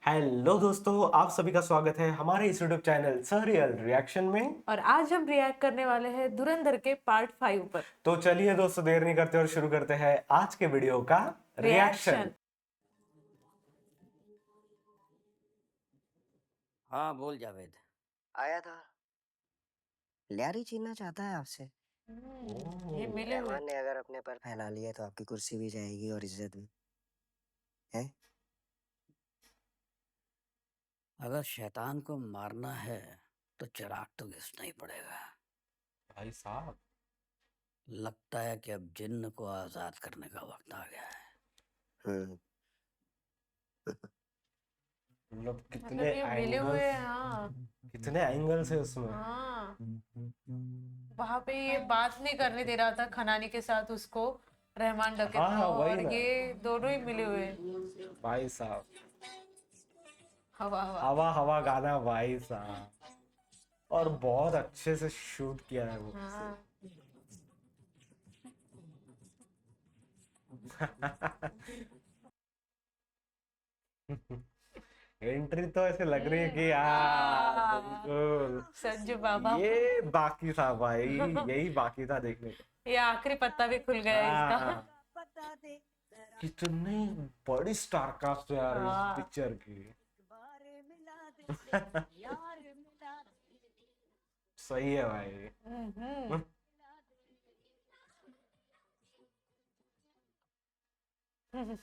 Hello दोस्तों, आप सभी का स्वागत है हमारे इस यूट्यूब चैनल सरियल रिएक्शन में। और आज हम रिएक्ट करने वाले हैं धुरंधर के पार्ट 5 पर। तो चलिए दोस्तों, देर नहीं करते और शुरू करते हैं आज के वीडियो का रिएक्शन। रिएक्शन। हाँ बोल जावेद। आया था। लियारी छीनना चाहता है आपसे। ये मिले हुए। रहमान ने अगर अपने पर फैला लिया तो आपकी कुर्सी भी जाएगी और इज्जत भी। है? अगर शैतान को मारना है तो चिराग तो घिसना ही पड़ेगा। भाई साहब, लगता है कि अब जिन्न को आजाद करने का वक्त आ गया है। हम्म। मतलब मतलब ये मिले हुए हैं, हाँ। कितने एंगल्स है उसमें। हाँ, वहां पे ये बात नहीं करने दे रहा था खनानी के साथ उसको, रहमान डकैत हाँ को, वही और ना ये दोनों ही मिले हुए हैं। भाई साहब। हवा हवा। हवा हवा गाना भाई साहब, और बहुत अच्छे से शूट किया है वो। हाँ। एंट्री तो ऐसे लग रही है कि बिल्कुल संजू बाबा। ये बाकी था भाई, यही बाकी था देखने का। ये आखिरी पत्ता भी खुल गया है इसका। कितनी बड़ी स्टार कास्ट है यार इस हाँ। पिक्चर की। सही है भाई। हम्म।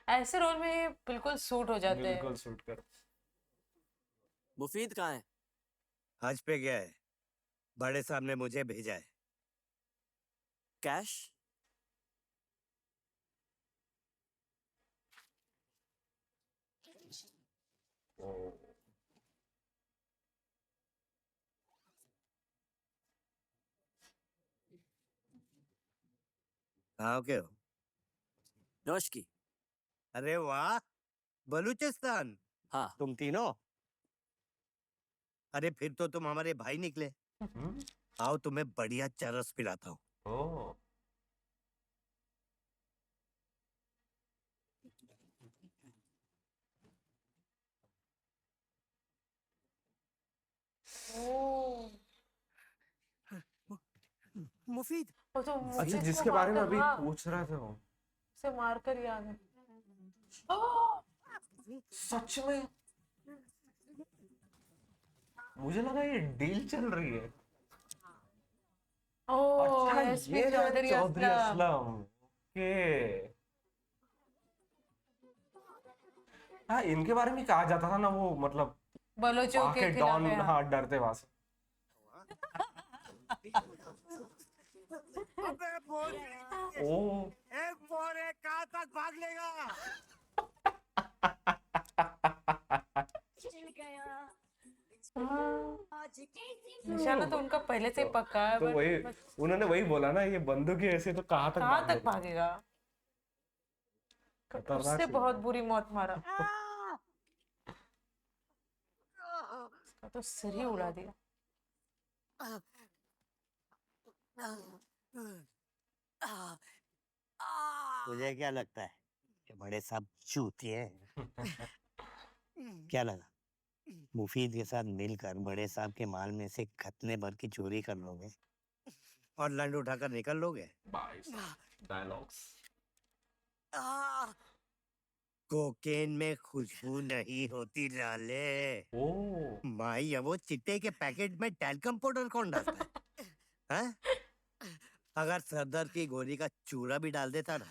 ऐसे रोल में ये बिल्कुल सूट हो जाते हैं। बिल्कुल सूट कर। मुफीद कहाँ है? हज पे गया है। बड़े साहब ने मुझे भेजा है। कैश? कहाँ के हो? जोश की। अरे वाह, बलूचिस्तान। हाँ। तुम तीनों? अरे फिर तो तुम हमारे भाई निकले। हम्म, आओ तुम्हें बढ़िया चरस पिलाता हूँ। ओ ओ, मुफीद। वो तो अच्छा, मुफीद को जिसके बारे में मारकर, अभी हाँ, पूछ रहा था वो। उसे मारकर ही आ गए। ओह, सच में मुझे लगा ये डील चल रही है। अच्छा, एसपी ये है चौधरी चौधरी असलम। असलम के। हाँ, इनके बारे में कहा जाता था ना वो, मतलब बलोचों वहां के के खिलाफ डॉन, है, हाँ। हाँ, डरते वहां से। अबे बोल, ओ एक फोर एक कहाँ तक भाग लेगा? निशाना तो उनका पहले से ही पक्का है, तो वही बट उन्होंने वही बोला ना, ये बंदूक ही ऐसे तो कहाँ तक कहाँ भाग तक लेगा। भागेगा। खतरनाक उससे सी बहुत है। बुरी मौत मारा। उसका तो सिर ही उड़ा दिया। तुझे क्या लगता है कि बड़े साहब चूतिए हैं? क्या लगा मुफीद के साथ मिलकर बड़े साहब के माल में से खतने भर की चोरी कर लोगे और लंड उठाकर निकल लोगे? डायलॉग्स। कोकेन में खुशबू नहीं होती लाले। ओ माई, अब वो चिट्टे के पैकेट में टैल्कम पाउडर कौन डालता है? हैं? अगर सरदर्द की गोली का चूरा भी डाल देता ना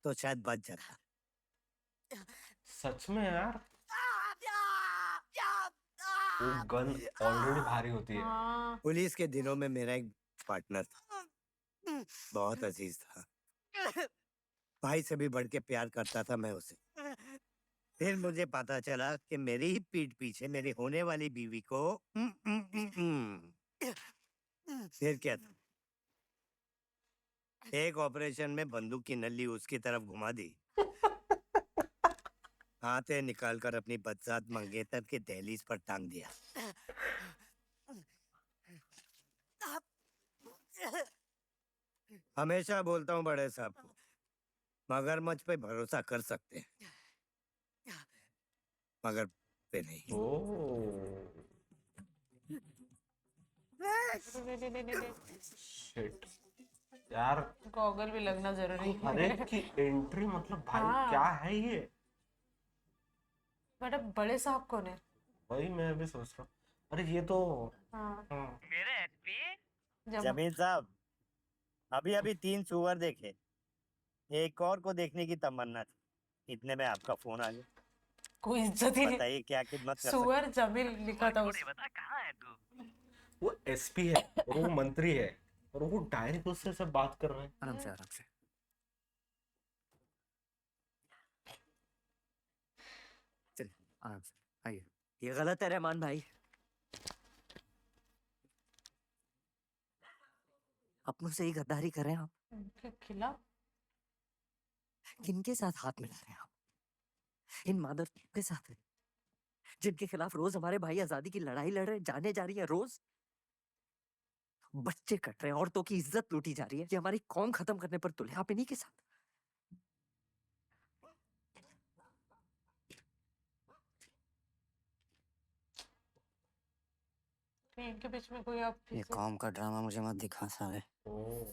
तो शायद बच जाता। सच में यार, वो गन ऑलरेडी भारी होती है। हाँ। पुलिस के दिनों में मेरा एक पार्टनर था, बहुत अजीज था। भाई से भी बढ़ के प्यार करता था मैं उसे। फिर मुझे पता चला कि मेरी ही पीठ पीछे मेरी होने वाली बीवी को फिर क्या था, एक ऑपरेशन में बंदूक की नली उसकी तरफ घुमा दी, हाथे निकालकर अपनी बदजात मंगेतर के दहलीज पर टांग दिया। हमेशा बोलता हूँ बड़े साहब को, मगरमच्छ पे भरोसा कर सकते हैं मगर पे नहीं। ओ शिट यार, गॉगल भी लगना जरूरी हर है। एक की एंट्री मतलब भाई हाँ। क्या है ये। बट अब बड़े साहब कौन है? वही मैं भी सोच रहा हूँ। अरे ये तो हाँ। जब जमीन साहब, अभी अभी 3 सुअर देखे, एक और को देखने की तमन्ना थी, इतने में आपका फोन आ गया। कोई इज्जत ही नहीं। बताइए क्या खिदमत कर सकते। सुअर जमील लिखा था उस। वो एसपी है और वो मंत्री है और वो डायरेक्ट उससे सब बात कर रहे हैं। आराम से आराम से। चलिए आराम से आइए। ये गलत है रहमान भाई, अपनों से ही गद्दारी कर रहे हैं आप। उनके खिलाफ? किनके साथ हाथ मिला रहे हैं आप? इन मादर के साथ, जिनके खिलाफ रोज हमारे भाई आजादी की लड़ाई लड़ रहे हैं, जाने जा रही है रोज। बच्चे कट रहे हैं, औरतों की इज्जत लूटी जा रही है, ये हमारी कौम खत्म करने पर तुले आप इन्हीं के साथ। इनके बीच में कोई आप ये कौम का ड्रामा मुझे मत दिखा साले। ओ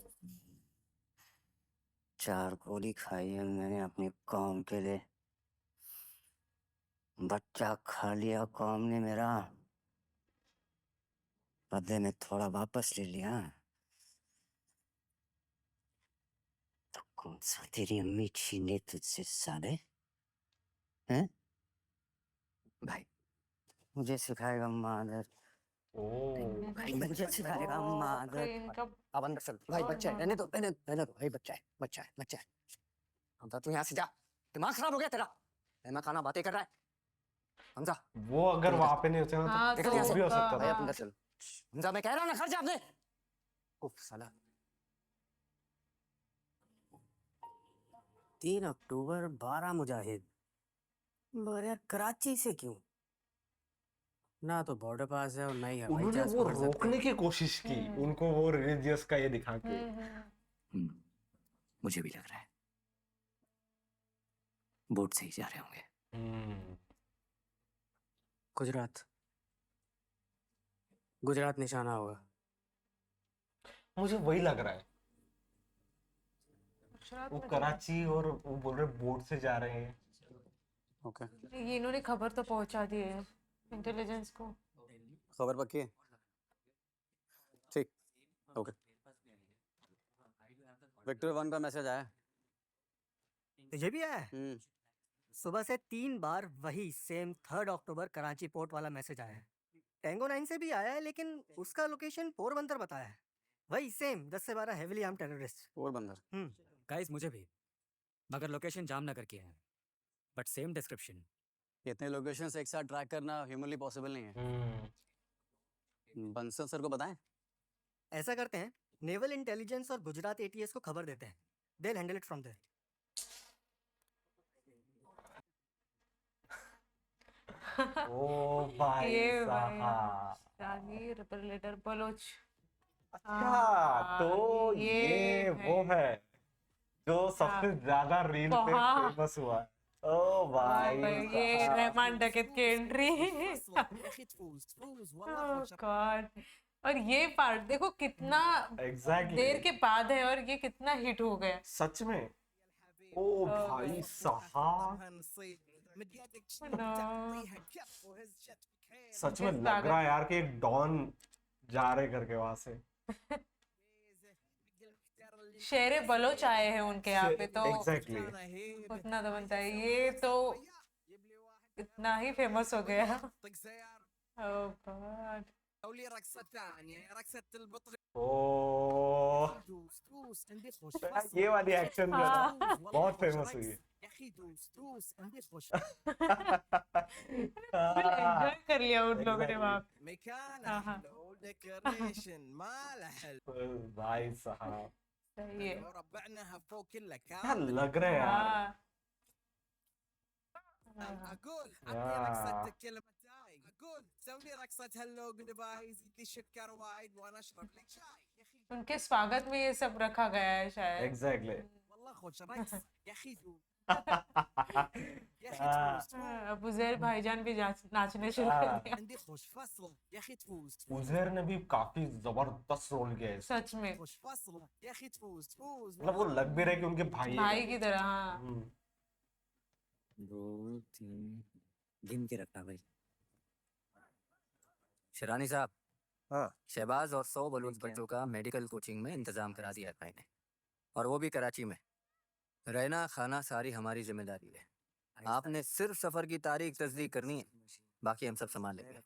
4 गोली खाई है मैंने अपनी कौम के लिए, बच्चा खा लिया कौम ने मेरा, बदले में थोड़ा वापस ले लिया। तो कौन सा तेरी अम्मी छीने तुझसे साले, हैं? भाई मुझे सिखाएगा मादर, ओ भाई मुझे सिखाएगा मादर। इनका अब अंदर चल भाई, बच्चा है, रहने दो रहने दो भाई, बच्चा है बच्चा है बच्चा है। हमजा तू यहाँ से जा, दिमाग खराब हो गया तेरा, मैं खाना बातें कर रहा है। हमजा वो अगर वहां पे नहीं होते ना हाँ, तो तो वो भी हो सकता हाँ। भाई था। आप अंदर चलो। हमजा मैं कह रहा हूँ ना, खर्चा आपने। उफ साला। 3 अक्टूबर 12 मुजाहिद, मगर यार कराची से क्यों? ना तो बॉर्डर पास है और ना ही हवाई उन्होंने जहाज वो पकड़ सकते रोकने हैं। की कोशिश की, उनको वो रिलीजियस का ये दिखा के। मुझे भी लग रहा है बोट से ही जा रहे होंगे। हम्म, गुजरात, गुजरात निशाना होगा। मुझे वही लग रहा है। गुजरात वो में कराची और वो बोल रहे बोट से जा रहे हैं। ओके, ये इन्होंने खबर तो पहुंचा दी है इंटेलिजेंस को। खबर पक्की है। ठीक, ओके। विक्टर 1 का मैसेज आया। तुझे भी आया है? सुबह से 3 बार वही सेम 3 अक्टूबर कराची पोर्ट वाला मैसेज आया है। टेंगो 9 से भी आया है, लेकिन उसका लोकेशन पोरबंदर बताया है। वही सेम 10 से 12 heavily arm terrorist. Porbandar. Guys मुझे भी, मगर लोकेशन जामनगर की है, बट सेम डिस्क्रिप्शन। इतने लोकेशंस एक साथ ट्रैक करना ह्यूमनली पॉसिबल नहीं है। बंसल सर को बताएं। ऐसा करते हैं, नेवल इंटेलिजेंस और गुजरात एटीएस को खबर देते हैं। They handle it from there. ओ भाई ये भाई साहब। शाही रिपरेटर बलोच। अच्छा तो ये वो है जो सबसे ज्यादा रील पे हाँ। फेमस हुआ है। ओ भाई ये साहब। रहमान डकैत की एंट्री। गॉड। और ये पार्ट देखो कितना एग्जैक्टली देर के बाद है और ये कितना हिट हो गया। सच में। ओ भाई साहब, सच में लग रहा है यार कि एक डॉन जा रहे करके वहां से। शेरे बलोच आए हैं उनके यहाँ पे तो एग्जैक्टली। उतना तो बनता है। ये तो इतना ही फेमस हो गया। Oh God. ओ ये वाली एक्शन जो है ना, बहुत फेमस हुई है। फुल एंजॉय कर लिया उन लोगों ने वहाँ पे। हाँ। भाई साहब सही है। क्या लग रहा है यार। हाँ। यार उनके स्वागत में ये सब रखा गया है शायद। एग्जैक्टली। हाँ, अबू जहर भाईजान भी नाचने शुरू कर हाँ, दिया। उजैर ने भी काफी जबरदस्त रोल किया है इसमें। सच में मतलब वो लग भी रहा है कि उनके भाई है भाई करके। की तरह, हाँ। हम्म, 2 3 गिन के रखना भाई। शिरानी साहब, हाँ शहबाज और 100 बलूच बच्चों का मेडिकल कोचिंग में इंतजाम करा दिया है भाई ने, और वो भी कराची में। रहना खाना सारी हमारी जिम्मेदारी है। आपने सिर्फ सफर की तारीख तस्दीक करनी है, बाकी हम सब संभाल लेंगे।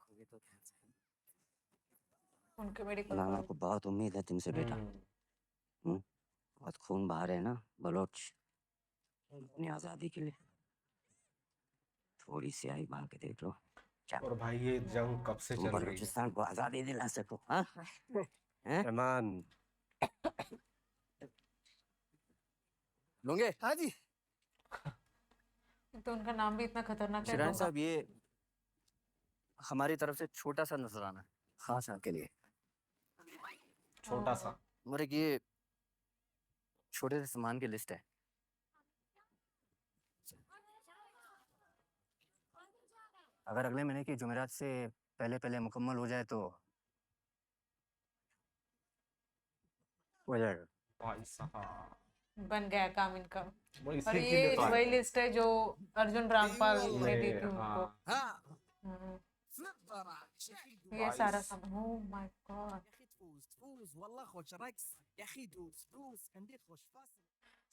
उनके मेडिकल नाना कॉलेज। को बहुत उम्मीद है तुमसे बेटा। हम्म। बहुत खून बहा रहे हैं ना बलोच अपनी आज़ादी के लिए। थोड़ी सी आई मांग के देख लो, क्या और भाई ये जंग कब से तुम चल रही है? बलूचिस्तान को आज़ादी दिला सको। हाँ हैं? रहमान लूंगे। हाँ जी तो उनका नाम भी इतना खतरनाक है, शिरानी लूंगा। साहब, ये हमारी तरफ से छोटा सा नजराना है, खास आपके लिए। छोटा सा। और एक ये छोटे से सामान की लिस्ट है। अगर अगले महीने की जुमेरात से पहले पहले मुकम्मल हो जाए तो हो जाएगा। भाई साहब, बन गया काम इनका। वो और इसी के ये लिए तो आए वही थे। लिस्ट है जो अर्जुन रामपाल ने दी ये, थी उनको। हाँ, हम्म, ये भाई सारा सामान, ओह माय गॉड।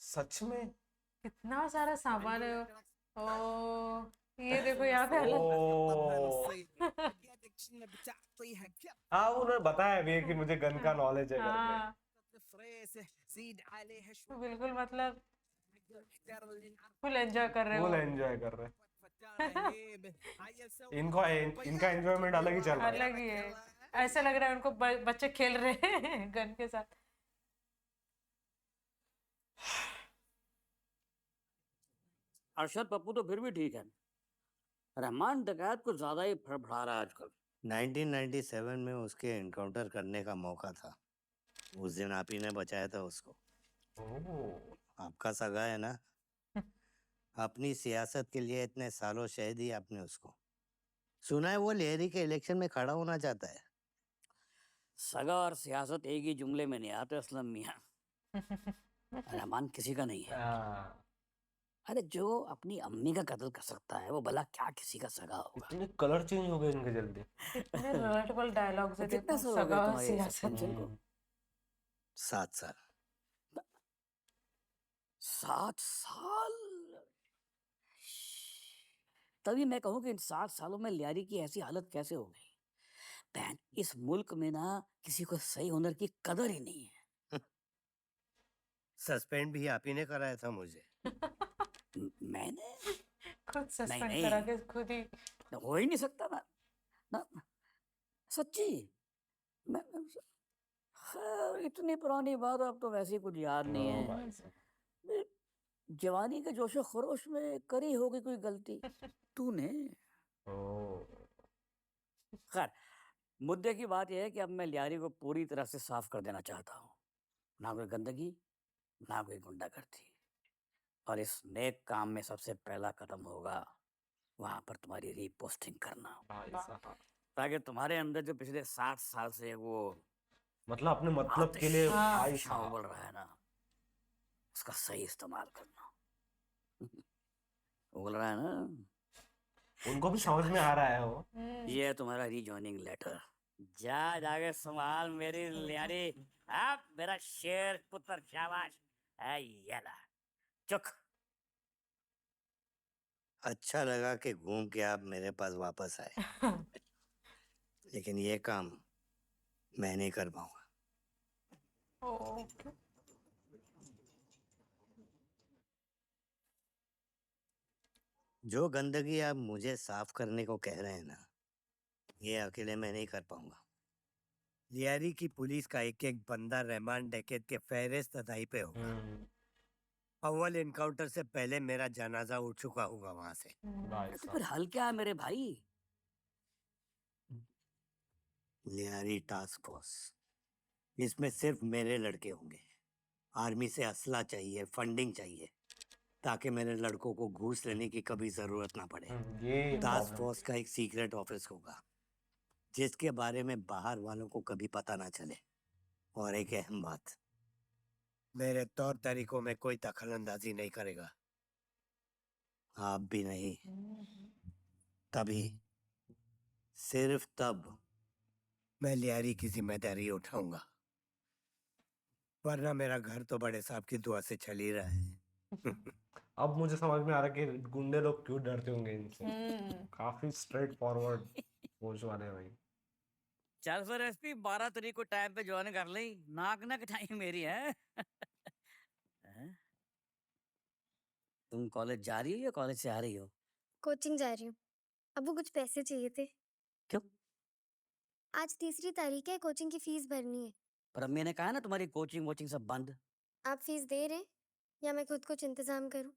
सच में। कितना सारा सामान है। ओ, ये देखो यहाँ पे ओ, हाँ उन्होंने बताया भी है कि मुझे गन का नॉलेज है करके। हाँ, तो बिल्कुल मतलब फुल एंजॉय कर रहे फुल हो। एंजॉय कर रहे इनको इनका एंजॉयमेंट अलग ही चल रहा है। अलग ही है। ऐसा लग रहा है उनको बच्चे खेल रहे हैं गन के साथ। अरशद पप्पू तो फिर भी ठीक है, रहमान डकैत को ज्यादा ही फड़फड़ा रहा है आजकल। 1997 में उसके एनकाउंटर करने का मौका था। उस दिन आप ही ने बचाया था उसको। ओह, आपका सगा है ना। अपनी सियासत के लिए इतने सालों शह दी आपने उसको। सुना है वो लेहरी के इलेक्शन में खड़ा होना चाहता है। सगा और सियासत एक ही जुमले में नहीं आते असलम मियाँ। रहमान किसी का नहीं है। हाँ, अरे जो अपनी अम्मी का कत्ल कर सकता है वो भला क्या किसी का सगा होगा। इतने कलर चेंज हो गए इनके जल्दी। कितने रिलेटेबल डायलॉग्स है, कितने देखो साल हो गए सगा और तुम्हारे सियासत। सस्पेंशन को? 7 साल। 7 साल? तभी मैं कहूँ कि इन 7 सालों में लियारी की ऐसी हालत कैसे हो गई। बहन, इस मुल्क में ना किसी को सही हुनर की कदर ही नहीं है। सस्पेंड भी आप ही ने कराया था मुझे। मैंने खुद सस्पेंड नहीं। करा के खुद ही। हो ही नहीं सकता ना सच्ची। मैं खैर इतनी पुरानी बात अब तो वैसे ही कुछ याद नहीं ओ है। भाई साहब। जवानी के जोशो खरोश में करी होगी कोई गलती तूने। ओ, खैर, मुद्दे की बात यह है कि अब मैं लियारी को पूरी तरह से साफ कर देना चाहता हूँ। ना कोई गंदगी, ना कोई गुंडागर्दी। और इस नेक काम में सबसे पहला कदम होगा वहां पर तुम्हारी रीपोस्टिंग करना, भाई साहब, ताकि तुम्हारे अंदर जो पिछले 60 साल से वो मतलब अपने मतलब के आतिश लिए हाँ। भाई नशा उबल साहब। रहा है ना, उसका सही इस्तेमाल करना। उबल रहा है ना। उनको भी समझ में आ रहा है वो। ये है तुम्हारा रीजॉइनिंग लेटर। जा जाके संभाल मेरी लियारी। अब मेरा शेर पुत्र शाबाश है ये ला। चुक। अच्छा लगा कि घूम के आप मेरे पास वापस आए, लेकिन ये काम मैं नहीं कर पाऊंगा। ओके। जो गंदगी आप मुझे साफ करने को कह रहे हैं ना, ये अकेले मैं नहीं कर पाऊंगा। लियारी की पुलिस का एक एक बंदा रहमान डकैत के फहरिस्त अदाई पे होगा। हम्म, अव्वल एनकाउंटर से पहले मेरा जनाजा उठ चुका होगा वहां से। भाई तो फिर साहब। हल क्या है मेरे भाई? लियारी टास्क फोर्स, इसमें सिर्फ मेरे लड़के होंगे। आर्मी से असला चाहिए, फंडिंग चाहिए। ताकि मेरे लड़कों को घूस लेने की कभी जरूरत ना पड़े। ये टास्क प्रॉब्लम। फोर्स का एक सीक्रेट ऑफिस होगा जिसके बारे में बाहर वालों को कभी पता ना चले। और एक अहम बात, मेरे तौर तरीकों में कोई दखलंदाजी नहीं करेगा, आप भी नहीं। तभी, सिर्फ तब मैं लियारी की जिम्मेदारी उठाऊंगा, वरना मेरा घर तो बड़े साहब की दुआ से चल ही रहा है। अब मुझे समझ में आ रहा है कि गुंडे लोग क्यों डरते होंगे इनसे। काफी स्ट्रेट फॉरवर्ड सोच वाले हैं भाई। चल फिर एसपी 12 तारीख को टाइम पे ज्वाइन कर ली, नाक ना कटाई मेरी है। हैं? तुम कॉलेज जा रही हो या कॉलेज से आ रही हो? कोचिंग जा रही हूँ। अब वो कुछ पैसे चाहिए थे। क्यों? आज 3री तारीख है, कोचिंग की फीस भरनी है। पर अम्मी ने कहा ना तुम्हारी कोचिंग वोचिंग सब बंद। आप फीस दे रहे हैं या मैं खुद कुछ इंतजाम करूँ?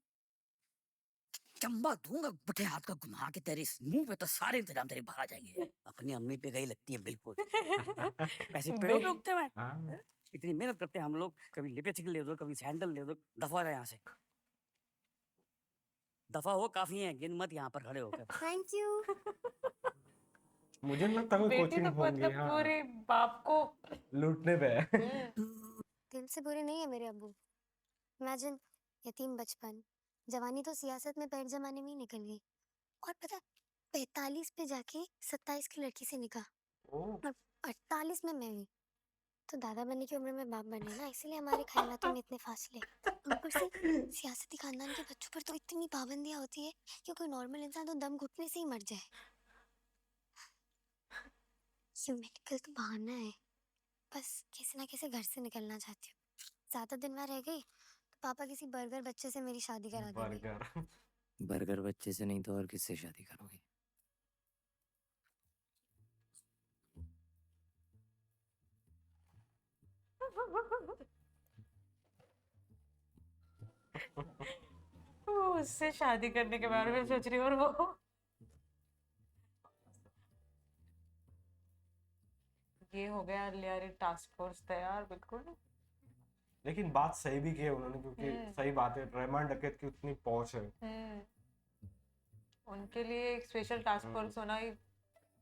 चंबा दूंगा बटे हाथ का घुमा के, तेरे इस मुंह पे तो सारे इंतजाम तेरे बाहर आ जाएंगे। अपनी अम्मी पे गई लगती है बिल्कुल। पैसे पेड़ों पे उगते हैं। हाँ। इतनी मेहनत करते हैं हम लोग, कभी लिपस्टिक ले दो, कभी सैंडल ले दो, दफा रहे यहाँ से। दफा हो, काफी है, गिन मत यहाँ पर खड़े होकर। Thank you. मुझे नहीं लगता कोई बेटी कोचिंग तो होंगी। मतलब हाँ, पूरे बाप को लूटने पे है। दिल से बुरे नहीं है मेरे अब्बू। इमेजिन, यतीम बचपन, जवानी तो सियासत में पैर जमाने में ही निकल गई। और पता, 45 पे जाके 27 की लड़की से निकाह, ओह, और 48 में मैं हुई। तो दादा बनने की उम्र में बाप बने ना, इसलिए हमारे ख्यालातों में इतने फासले। ऊपर से सियासती खानदान के बच्चों पर तो इतनी पाबंदियां होती है कि कोई नॉर्मल इंसान तो दम घुटने से ही मर जाए। ये मेडिकल तो बहाना है, बस कैसे ना कैसे घर से निकलना चाहती हूँ। ज्यादा दिन वहाँ रह गई तो पापा किसी बर्गर बच्चे से मेरी शादी करा देंगे। बर्गर। बर्गर बच्चे से नहीं तो और किससे शादी करोगी? वो उससे शादी करने के बारे में सोच रही हूँ। और वो ये हो गया लियारी टास्क फोर्स तैयार बिल्कुल। लेकिन बात सही भी की है उन्होंने, क्योंकि सही बात है, रहमान डकैत की उतनी पहुंच है। उनके लिए एक स्पेशल टास्क फोर्स होना ही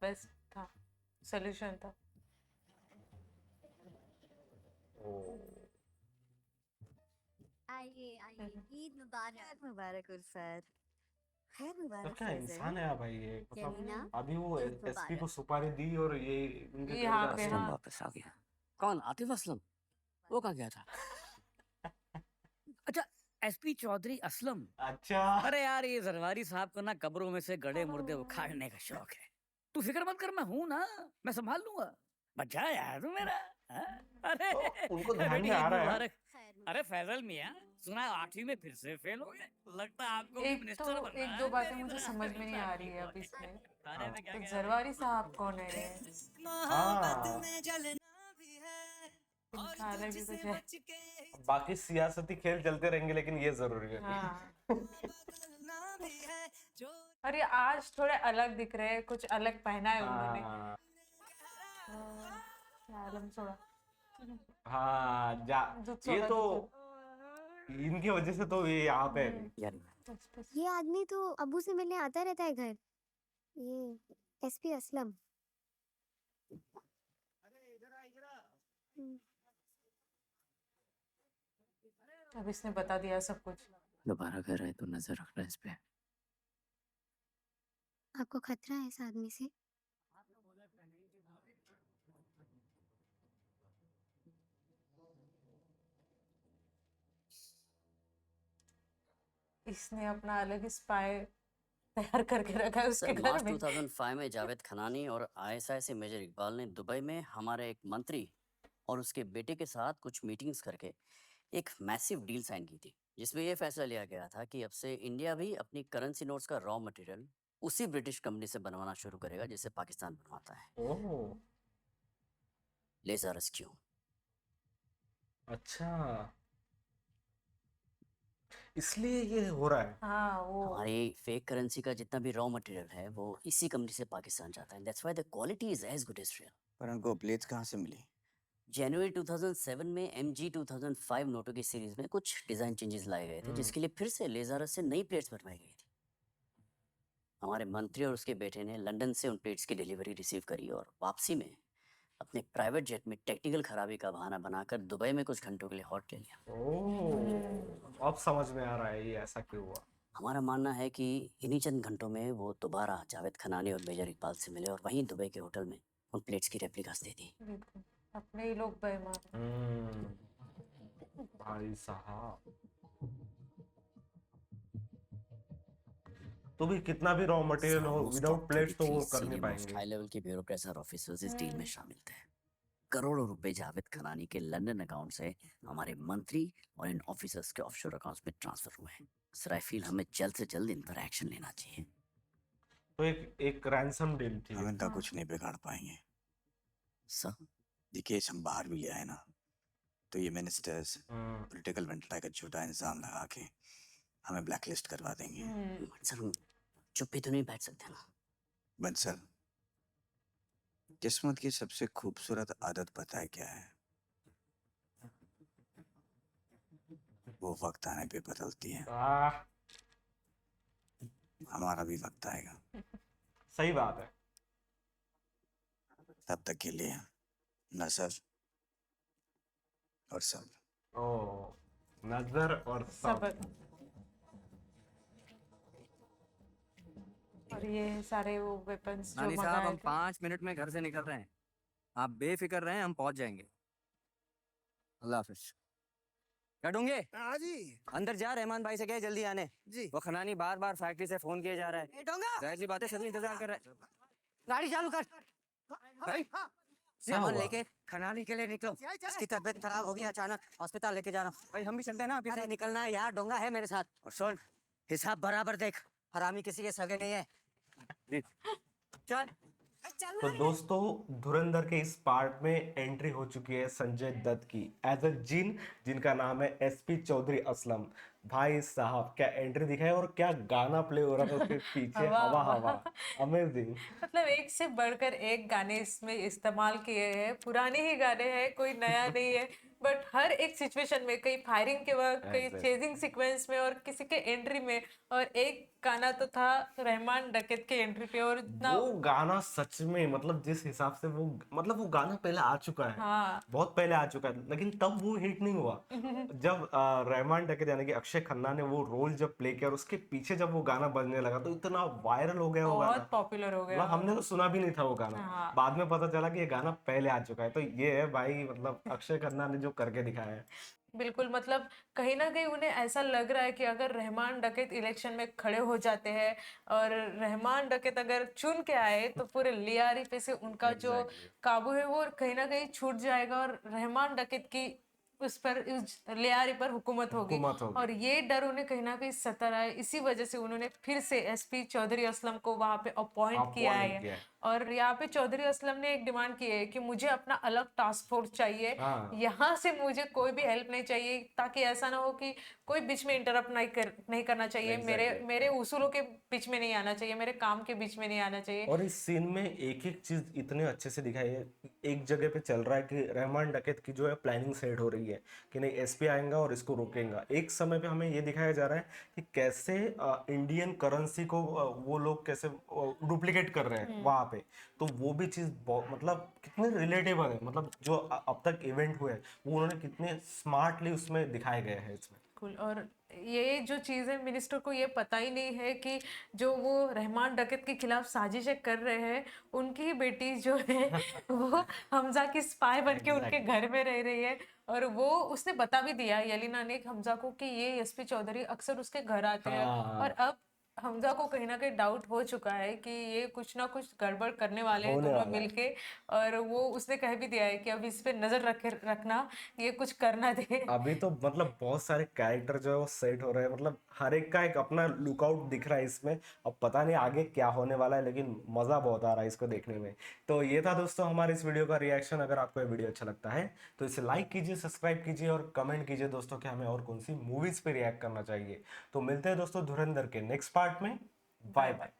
बेस्ट था, सोल्यूशन था। आइए आइए, ईद मुबारक। मुबारक उर्फत। खैर तो मुबारक क्या इंसान है भाई ये, यमुना, मतलब अभी वो ईद एसपी को मुबारक। सुपारी दी और ये उनके ये यहाँ घर पे, जा- असलम हाँ। वापस आ गया। कौन? आतिफ असलम? वो कहाँ गया था? अच्छा, एसपी चौधरी असलम। अच्छा। अरे यार, ये जरवारी साहब को ना कब्रों में से गड़े मुर्दे उखाड़ने का शौक है। तू फिक्र मत कर, मैं हूं ना, मैं संभाल लूंगा। बचा यार तू मेरा। हाँ? अरे तो उनको ध्यान बेटी में आ ईद रहा है। मुबारक। खैर अरे फैजल मियाँ, सुना 8वीं में फिर से फेल हो गए, लगता है आपको भी एक मिनिस्टर बनना एक है। दो बातें मेरी मुझे तरह। समझ में नहीं आ रही है अब इसमें। तारे में क्या तो क्या जरवारी साहब कौन है ये? हाँ, इनका अलग ही कुछ है। बाकी सियासती खेल चलते रहेंगे लेकिन ये जरूरी है। हाँ। और ये आज थोड़े अलग दिख रहे हैं, कुछ अलग पहना है उन्होंने। हाँ, आलम सोड़ा, हाँ, दूध ये सोड़ा, तो दूध इनकी वजह से तो ये यहाँ पे है। यार सोड़ा। ये आदमी तो अब्बू से मिलने आता रहता है घर। ये एसपी असलम। हम्म, अब इसने बता दिया सब कुछ। दोबारा घर आए तो नजर रखना इस पे। आपको खतरा है इस आदमी से? इसने अपना अलग स्पाई तैयार करके रखा है उसके सर, घर मार्च में। 2005 में जावेद खनानी और आईएसआई से मेजर इकबाल ने दुबई में हमारे एक मंत्री और उसके बेटे के साथ कुछ मीटिंग्स करके एक मैसिव डील साइन की थी, जिसमें यह फैसला लिया गया था कि अब से इंडिया भी अपनी करेंसी नोट्स का रॉ मटेरियल उसी ब्रिटिश कंपनी से बनवाना शुरू करेगा जिसे पाकिस्तान बनवाता है, ओह, लेजर रेस्क्यू। अच्छा, इसलिए ये हो रहा है। हाँ, वो हमारी फेक करेंसी का जितना भी रॉ मटेरियल है वो इसी कंपनी से पाकिस्तान जाता है। That's why the quality is as good as real. पर उनको प्लेट्स कहाँ से मिली? जनवरी 2007 में MG 2005 नोटों की सीरीज में कुछ डिजाइन चेंजेस लाए गए थे, जिसके लिए फिर से लेजारस से नई प्लेट्स बनवाई गई थी। हमारे मंत्री और उसके बेटे ने लंदन से उन प्लेट्स की डिलीवरी रिसीव करी और वापसी में अपने प्राइवेट जेट में टेक्निकल खराबी का बहाना बनाकर दुबई में कुछ घंटों के लिए हॉल्ट ले लिया। ओह, अब समझ में आ रहा है ये ऐसा क्यों हुआ। हमारा मानना है कि इन्हीं चंद घंटों में वो दोबारा जावेद खनानी और मेजर इकबाल से मिले और वहीं दुबई के होटल में उन प्लेट्स की रेप्लिकास दे दी। बिल्कुल, अपने ही लोग बेईमान हैं। भाई साहब, तो भी कितना भी रॉ मटेरियल हो, विदाउट प्लेट्स तो वो कर नहीं पाएंगे। हाई लेवल के ब्यूरोक्रेट्स और ऑफिसर्स इस डील में शामिल थे। करोड़ों रुपए जावेद खनानी के लंदन अकाउंट से हमारे मंत्री और इन ऑफिसर्स के ऑफशोर अकाउंट्स में ट्रांसफर हुए हैं। सर, आई फील हमें जल्द से जल्द इन पर एक्शन लेना चाहिए। तो एक रैंसम डील थी। हम इनका कुछ नहीं बिगाड़ पाएंगे सर, ये केस हम बाहर भी ले आए ना, तो ये मिनिस्टर्स पॉलिटिकल वेंटिला का झूठा इंजाम लगा के हमें ब्लैकलिस्ट करवा देंगे। सर, हम चुप भी तो नहीं बैठ सकते ना। बंसल, किस्मत की सबसे खूबसूरत आदत पता है क्या है? वो वक्त आने पे बदलती है। हमारा भी वक्त आएगा। सही बात है। तब तक के लिए नजर और सब्र। ओ, नजर और सब्र। और ये सारे वो वेपन्स जो नानी साहब, मंगाए हम थे। 5 मिनट में घर से निकल रहे हैं। आप बेफिक्र रहें, हम पहुंच जाएंगे। अल्लाह हाफिज। क्या डूंगे? हाँ जी अंदर जा, रहमान भाई से कहे जल्दी आने। जी। वो खनानी बार बार फैक्ट्री से फोन किए जा रहा है। जाहिर सी बात है, सभी इंतजार कर रहे हैं। गाड़ी चालू कर भाई। सामान हुआ? लेके खनानी के लिए निकलो। इसकी तबीयत खराब होगी, अचानक हॉस्पिटल लेके जाना। भाई हम भी चलते हैं ना, अभी से निकलना है यार। डोंगा है मेरे साथ। और सुन, हिसाब बराबर देख, हरामी किसी के सगे नहीं है। चल। तो दोस्तों, धुरंधर के इस पार्ट में एंट्री हो चुकी है संजय दत्त की एज अ जिन, जिनका नाम है SP चौधरी असलम। भाई साहब, क्या एंट्री दिखा है और क्या गाना प्ले हो रहा है उसके पीछे। हवा, हवा हवा। हवा, अमेजिंग। मतलब एक से बढ़कर एक गाने इसमें इस्तेमाल किए हैं। पुराने ही गाने हैं, कोई नया नहीं है, बट हर एक सिचुएशन में, कहीं फायरिंग के वक्त, कहीं Exactly. चेजिंग सीक्वेंस में और किसी के एंट्री में। और एक गाना तो था रहमान डकैत के एंट्री पे, और इतना वो गाना सच में, मतलब जिस हिसाब से वो, मतलब वो गाना पहले आ चुका है। हाँ। बहुत पहले आ चुका है, लेकिन तब वो हिट नहीं हुआ। जब रहमान डकैत यानी कि अक्षय खन्ना ने वो रोल जब प्ले किया और उसके पीछे जब वो गाना बजने लगा तो इतना वायरल हो गया वो गाना। बहुत पॉपुलर हो गया। मतलब हमने तो सुना भी नहीं था वो गाना। हाँ। बाद में पता चला कि ये गाना पहले आ चुका है। तो ये है भाई, मतलब अक्षय खन्ना ने जो करके दिखाया है। बिल्कुल, मतलब कहीं ना कहीं उन्हें ऐसा लग रहा है कि अगर रहमान डकैत इलेक्शन में खड़े हो जाते हैं और रहमान डकैत अगर चुन के आए, तो पूरे लियारी पे से उनका जो काबू है वो कहीं ना कहीं छूट जाएगा और रहमान डकैत की उस पर, उस लियारी पर हुकूमत होगी। हुकूमत होगी। और ये डर उन्हें कहीं ना कहीं सता है। इसी वजह से उन्होंने फिर से SP चौधरी असलम को वहां पे अपॉइंट किया है। और यहाँ पे चौधरी असलम ने एक डिमांड की है कि मुझे अपना अलग टास्क फोर्स चाहिए। हाँ। यहाँ से मुझे कोई भी हेल्प नहीं चाहिए, ताकि ऐसा ना हो कि कोई बीच में इंटरप्ट नहीं करना चाहिए। मेरे उसूलों के बीच में नहीं आना चाहिए, मेरे काम के बीच में नहीं आना चाहिए। और इस सीन में एक एक चीज इतने अच्छे से दिखाई है। एक जगह पे चल रहा है कि रहमान डकैत की जो है प्लानिंग सेट हो रही है कि नहीं, SP आएगा और इसको रोकेगा। एक समय पे हमें ये दिखाया जा रहा है कि कैसे इंडियन करेंसी को वो लोग कैसे डुप्लीकेट कर रहे हैं वहां पे। तो वो भी चीज मतलब कितने रिलेटेबल है, मतलब जो अब तक इवेंट हुए हैं वो उन्होंने कितने स्मार्टली उसमें दिखाए गए हैं इसमें। बिल्कुल। और ये जो चीज़ है, मिनिस्टर को ये पता ही नहीं है कि जो वो रहमान डकैत के खिलाफ साजिशें कर रहे हैं, उनकी ही बेटी जो है वो हमजा की स्पाई बन के उनके घर में रह रही है। और वो उसने बता भी दिया यलीना ने हमजा को कि ये SP चौधरी अक्सर उसके घर आते हैं। हाँ। और अब हमजा को कहीं ना कहीं डाउट हो चुका है कि ये कुछ ना कुछ गड़बड़ करने वाले हैं होने दोनों वाला है। मिलके। और वो उसने कह भी दिया है कि अब इस पे नजर रखना, ये कुछ करना दे। अभी तो मतलब बहुत सारे कैरेक्टर जो है वो सेट हो रहे हैं, मतलब हर एक का एक अपना लुकआउट दिख रहा है इसमें। अब पता नहीं आगे क्या होने वाला है, लेकिन मजा बहुत आ रहा है इसको देखने में। तो ये था दोस्तों हमारे इस वीडियो का रिएक्शन। अगर आपको ये वीडियो अच्छा लगता है तो इसे लाइक कीजिए, सब्सक्राइब कीजिए और कमेंट कीजिए दोस्तों कि हमें और कौन सी मूवीज पे रिएक्ट करना चाहिए। तो मिलते हैं दोस्तों धुरंधर के नेक्स्ट पार्ट में। Bye bye.